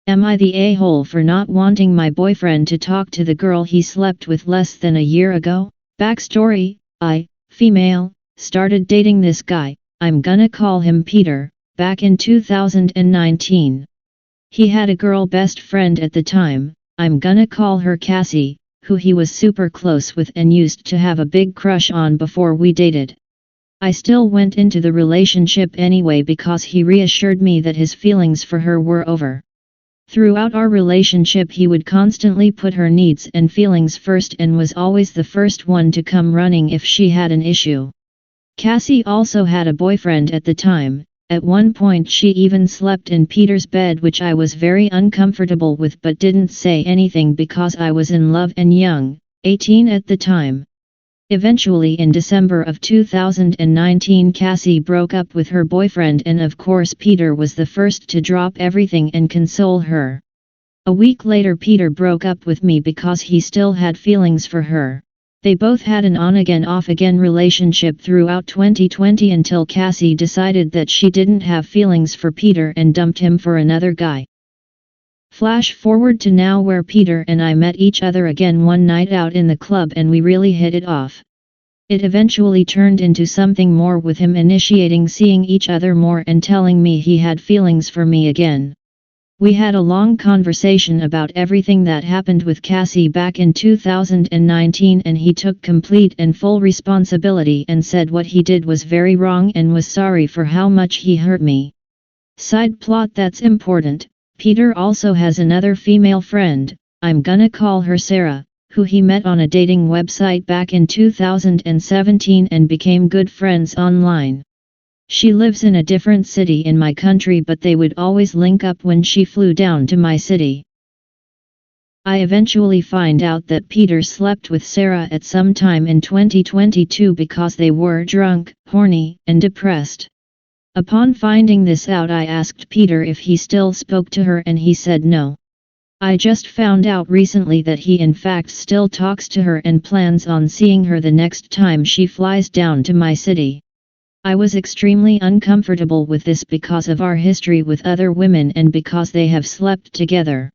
Am I the a-hole for not wanting my boyfriend to talk to the girl he slept with less than a year ago? Backstory: I, female, started dating this guy, I'm gonna call him Peter, back in 2019. He had a girl best friend at the time, I'm gonna call her Cassie, who he was super close with and used to have a big crush on before we dated. I still went into the relationship anyway because he reassured me that his feelings for her were over. Throughout our relationship he would constantly put her needs and feelings first and was always the first one to come running if she had an issue. Cassie also had a boyfriend at the time. At one point she even slept in Peter's bed, which I was very uncomfortable with but didn't say anything because I was in love and young, 18 at the time. Eventually in December of 2019 Cassie broke up with her boyfriend and of course Peter was the first to drop everything and console her. A week later Peter broke up with me because he still had feelings for her. They both had an on-again off-again relationship throughout 2020 until Cassie decided that she didn't have feelings for Peter and dumped him for another guy. Flash forward to now where Peter and I met each other again one night out in the club and we really hit it off. It eventually turned into something more with him initiating seeing each other more and telling me he had feelings for me again. We had a long conversation about everything that happened with Cassie back in 2019 and he took complete and full responsibility and said what he did was very wrong and was sorry for how much he hurt me. Side plot that's important: Peter also has another female friend, I'm gonna call her Sarah, who he met on a dating website back in 2017 and became good friends online. She lives in a different city in my country but they would always link up when she flew down to my city. I eventually find out that Peter slept with Sarah at some time in 2022 because they were drunk, horny, and depressed. Upon finding this out I asked Peter if he still spoke to her and he said no. I just found out recently that he in fact still talks to her and plans on seeing her the next time she flies down to my city. I was extremely uncomfortable with this because of our history with other women and because they have slept together.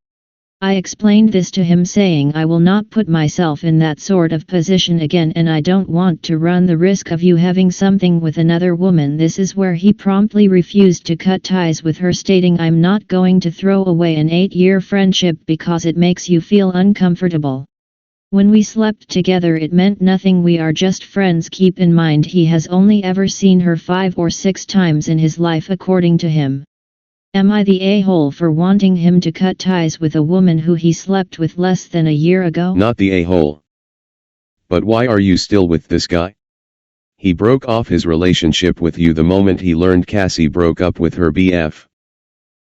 I explained this to him saying I will not put myself in that sort of position again and I don't want to run the risk of you having something with another woman. This is where he promptly refused to cut ties with her, stating I'm not going to throw away an 8-year friendship because it makes you feel uncomfortable. When we slept together it meant nothing, we are just friends. Keep in mind he has only ever seen her 5 or 6 times in his life according to him. Am I the a-hole for wanting him to cut ties with a woman who he slept with less than a year ago? Not the a-hole. But why are you still with this guy? He broke off his relationship with you the moment he learned Cassie broke up with her BF.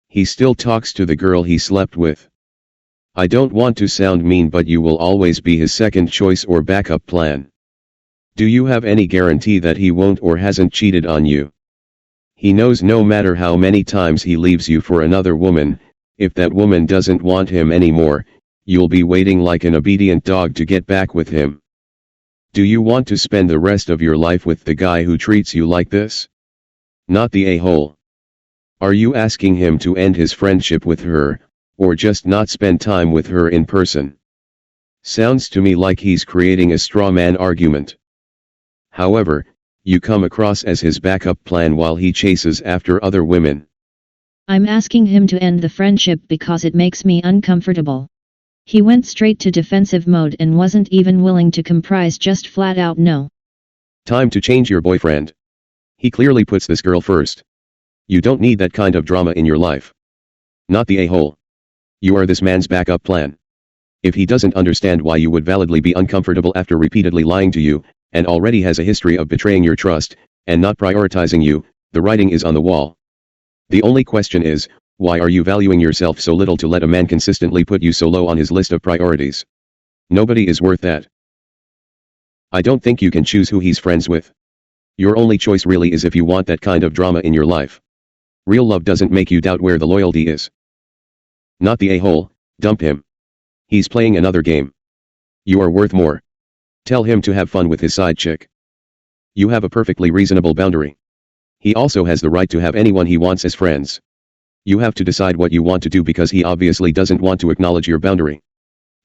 He still talks to the girl he slept with. I don't want to sound mean but you will always be his second choice or backup plan. Do you have any guarantee that he won't or hasn't cheated on you? He knows no matter how many times he leaves you for another woman, if that woman doesn't want him anymore, you'll be waiting like an obedient dog to get back with him. Do you want to spend the rest of your life with the guy who treats you like this? Not the a-hole. Are you asking him to end his friendship with her, or just not spend time with her in person? Sounds to me like he's creating a straw man argument. However, you come across as his backup plan while he chases after other women. I'm asking him to end the friendship because it makes me uncomfortable. He went straight to defensive mode and wasn't even willing to comprise, just flat out no. Time to change your boyfriend. He clearly puts this girl first. You don't need that kind of drama in your life. Not the a-hole. You are this man's backup plan. If he doesn't understand why you would validly be uncomfortable after repeatedly lying to you, and already has a history of betraying your trust, and not prioritizing you, the writing is on the wall. The only question is, why are you valuing yourself so little to let a man consistently put you so low on his list of priorities? Nobody is worth that. I don't think you can choose who he's friends with. Your only choice really is if you want that kind of drama in your life. Real love doesn't make you doubt where the loyalty is. Not the a-hole, dump him. He's playing another game. You are worth more. Tell him to have fun with his side chick. You have a perfectly reasonable boundary. He also has the right to have anyone he wants as friends. You have to decide what you want to do because he obviously doesn't want to acknowledge your boundary.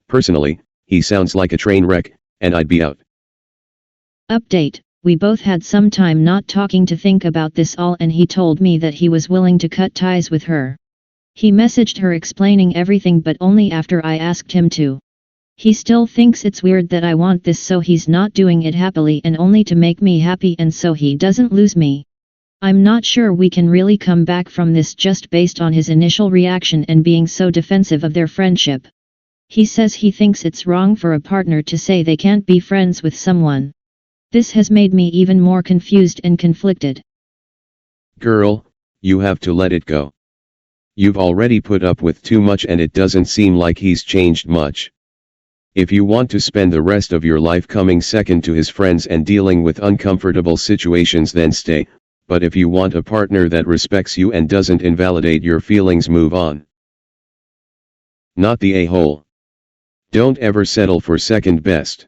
Personally, he sounds like a train wreck, and I'd be out. Update, we both had some time not talking to think about this all, and he told me that he was willing to cut ties with her. He messaged her explaining everything, but only after I asked him to. He still thinks it's weird that I want this, so he's not doing it happily and only to make me happy and so he doesn't lose me. I'm not sure we can really come back from this just based on his initial reaction and being so defensive of their friendship. He says he thinks it's wrong for a partner to say they can't be friends with someone. This has made me even more confused and conflicted. Girl, you have to let it go. You've already put up with too much and it doesn't seem like he's changed much. If you want to spend the rest of your life coming second to his friends and dealing with uncomfortable situations, then stay, but if you want a partner that respects you and doesn't invalidate your feelings, move on. Not the a-hole. Don't ever settle for second best.